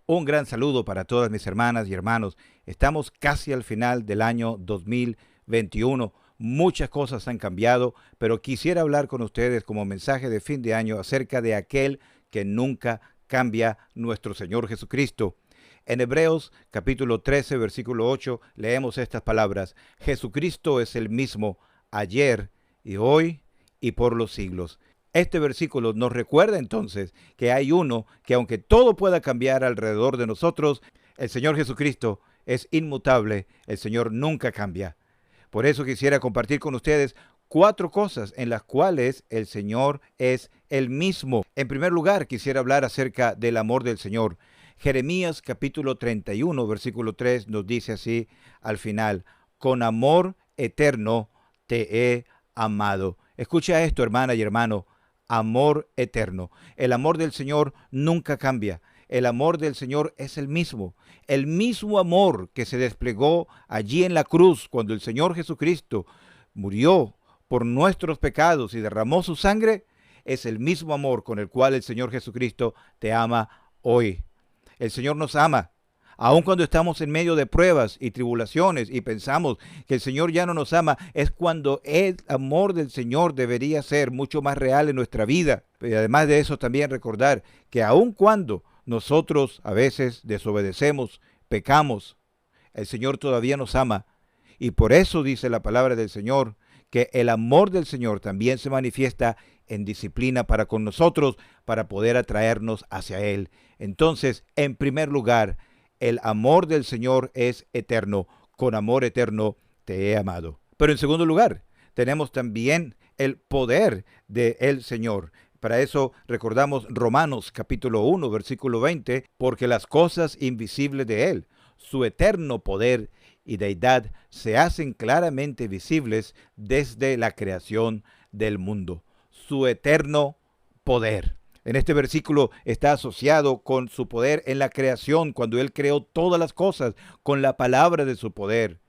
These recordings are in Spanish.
Un gran saludo para todas mis hermanas y hermanos. Estamos casi al final del año 2021. Muchas cosas han cambiado, pero quisiera hablar con ustedes como mensaje de fin de año acerca de aquel que nunca cambia, nuestro Señor Jesucristo. En Hebreos capítulo 13, versículo 8, leemos estas palabras: Jesucristo es el mismo ayer y hoy y por los siglos. Este versículo nos recuerda entonces que hay uno que, aunque todo pueda cambiar alrededor de nosotros, el Señor Jesucristo es inmutable, el Señor nunca cambia. Por eso quisiera compartir con ustedes 4 cosas en las cuales el Señor es el mismo. En primer lugar, quisiera hablar acerca del amor del Señor. Jeremías capítulo 31, versículo 3 nos dice así al final: con amor eterno te he amado. Escucha esto, hermana y hermano: amor eterno. El amor del Señor nunca cambia. El amor del Señor es el mismo amor que se desplegó allí en la cruz cuando el Señor Jesucristo murió por nuestros pecados y derramó su sangre. Es el mismo amor con el cual el Señor Jesucristo te ama hoy. El Señor nos ama. Aun cuando estamos en medio de pruebas y tribulaciones y pensamos que el Señor ya no nos ama, es cuando el amor del Señor debería ser mucho más real en nuestra vida. Y además de eso, también recordar que aun cuando nosotros a veces desobedecemos, pecamos, el Señor todavía nos ama. Y por eso dice la palabra del Señor que el amor del Señor también se manifiesta en disciplina para con nosotros, para poder atraernos hacia Él. Entonces, en primer lugar, el amor del Señor es eterno. Con amor eterno te he amado. Pero en segundo lugar, tenemos también el poder del Señor. Para eso recordamos Romanos capítulo 1, versículo 20, porque las cosas invisibles de Él, su eterno poder y deidad, se hacen claramente visibles desde la creación del mundo. Su eterno poder. En este versículo está asociado con su poder en la creación, cuando Él creó todas las cosas con la palabra de su poder.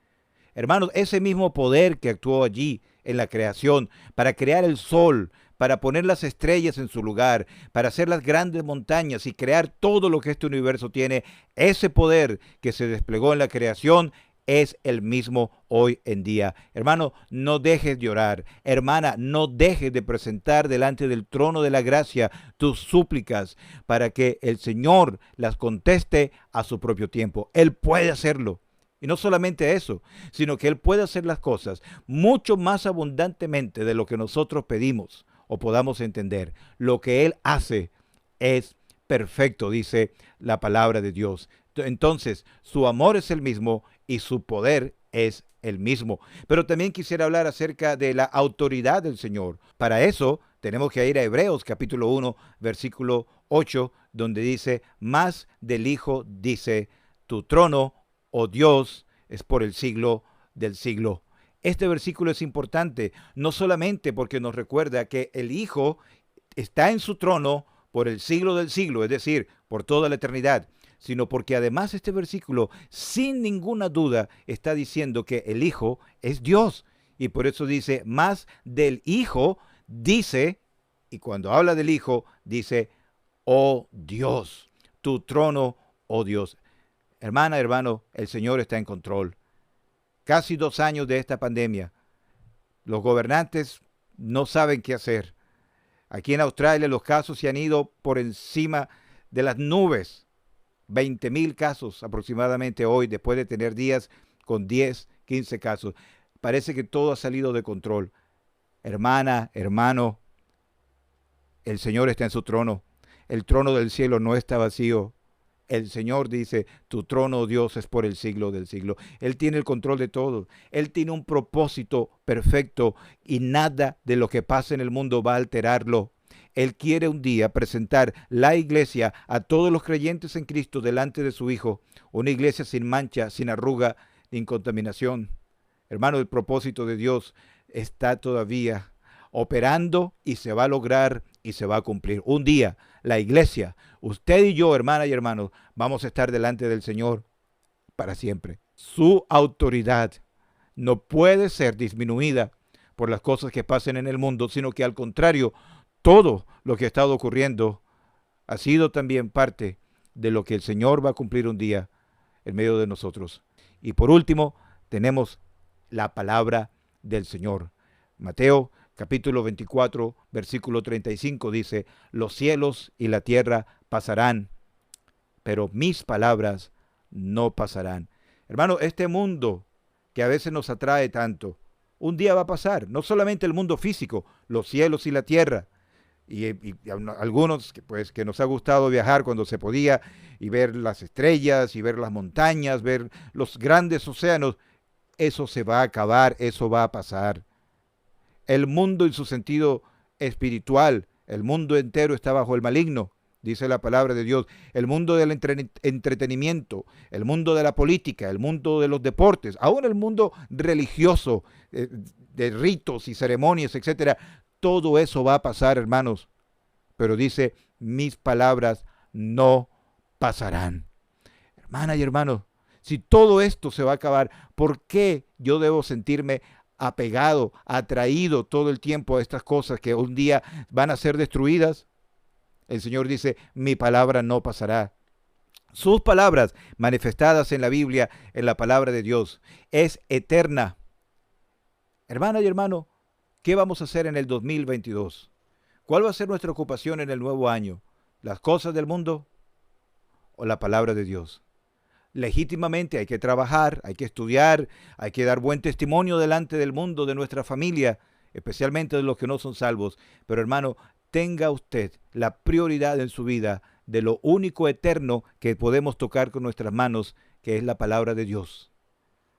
Hermanos, ese mismo poder que actuó allí en la creación para crear el sol, para poner las estrellas en su lugar, para hacer las grandes montañas y crear todo lo que este universo tiene, ese poder que se desplegó en la creación es el mismo hoy en día. Hermano, no dejes de orar. Hermana, no dejes de presentar delante del trono de la gracia tus súplicas para que el Señor las conteste a su propio tiempo. Él puede hacerlo. Y no solamente eso, sino que Él puede hacer las cosas mucho más abundantemente de lo que nosotros pedimos o podamos entender. Lo que Él hace es perfecto, dice la palabra de Dios. Entonces, su amor es el mismo y su poder es el mismo. Pero también quisiera hablar acerca de la autoridad del Señor. Para eso tenemos que ir a Hebreos capítulo 1, versículo 8, donde dice: más del Hijo dice, tu trono, oh Dios, es por el siglo del siglo. Este versículo es importante, no solamente porque nos recuerda que el Hijo está en su trono por el siglo del siglo, es decir, por toda la eternidad, sino porque además este versículo, sin ninguna duda, está diciendo que el Hijo es Dios. Y por eso dice, más del Hijo dice, y cuando habla del Hijo, dice, oh Dios, tu trono, oh Dios. Hermana, hermano, el Señor está en control. Casi 2 años de esta pandemia. Los gobernantes no saben qué hacer. Aquí en Australia los casos se han ido por encima de las nubes. 20,000 casos aproximadamente hoy, después de tener días con 10, 15 casos. Parece que todo ha salido de control. Hermana, hermano, el Señor está en su trono. El trono del cielo no está vacío. El Señor dice, tu trono, oh Dios, es por el siglo del siglo. Él tiene el control de todo. Él tiene un propósito perfecto y nada de lo que pasa en el mundo va a alterarlo. Él quiere un día presentar la iglesia a todos los creyentes en Cristo delante de su Hijo. Una iglesia sin mancha, sin arruga, sin contaminación. Hermano, el propósito de Dios está todavía operando y se va a lograr y se va a cumplir. Un día la iglesia, usted y yo, hermana y hermanos, vamos a estar delante del Señor para siempre. Su autoridad no puede ser disminuida por las cosas que pasen en el mundo, sino que al contrario, todo lo que ha estado ocurriendo ha sido también parte de lo que el Señor va a cumplir un día en medio de nosotros. Y por último, tenemos la palabra del Señor. Mateo capítulo 24, versículo 35 dice, los cielos y la tierra pasarán, pero mis palabras no pasarán. Hermano, este mundo que a veces nos atrae tanto, un día va a pasar. No solamente el mundo físico, los cielos y la tierra. Y algunos que nos ha gustado viajar cuando se podía y ver las estrellas y ver las montañas, ver los grandes océanos, eso se va a acabar, eso va a pasar. El mundo en su sentido espiritual, el mundo entero está bajo el maligno, dice la palabra de Dios. El mundo del entretenimiento, el mundo de la política, el mundo de los deportes, aún el mundo religioso, de ritos y ceremonias, etcétera. Todo eso va a pasar, hermanos. Pero dice, mis palabras no pasarán. Hermana y hermanos, si todo esto se va a acabar, ¿por qué yo debo sentirme apegado, atraído todo el tiempo a estas cosas que un día van a ser destruidas? El Señor dice, mi palabra no pasará. Sus palabras manifestadas en la Biblia, en la palabra de Dios, es eterna. Hermana y hermano, ¿qué vamos a hacer en el 2022? ¿Cuál va a ser nuestra ocupación en el nuevo año? ¿Las cosas del mundo o la palabra de Dios? Legítimamente hay que trabajar, hay que estudiar, hay que dar buen testimonio delante del mundo, de nuestra familia, especialmente de los que no son salvos. Pero hermano, tenga usted la prioridad en su vida de lo único eterno que podemos tocar con nuestras manos, que es la palabra de Dios.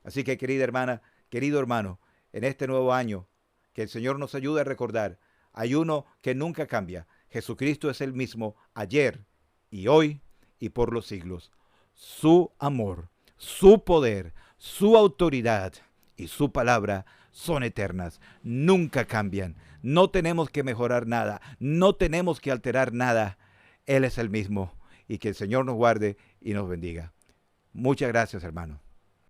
Así que, querida hermana, querido hermano, en este nuevo año, que el Señor nos ayude a recordar, hay uno que nunca cambia. Jesucristo es el mismo ayer y hoy y por los siglos. Su amor, su poder, su autoridad y su palabra son eternas, nunca cambian. No tenemos que mejorar nada, no tenemos que alterar nada. Él es el mismo, y que el Señor nos guarde y nos bendiga. Muchas gracias, hermano.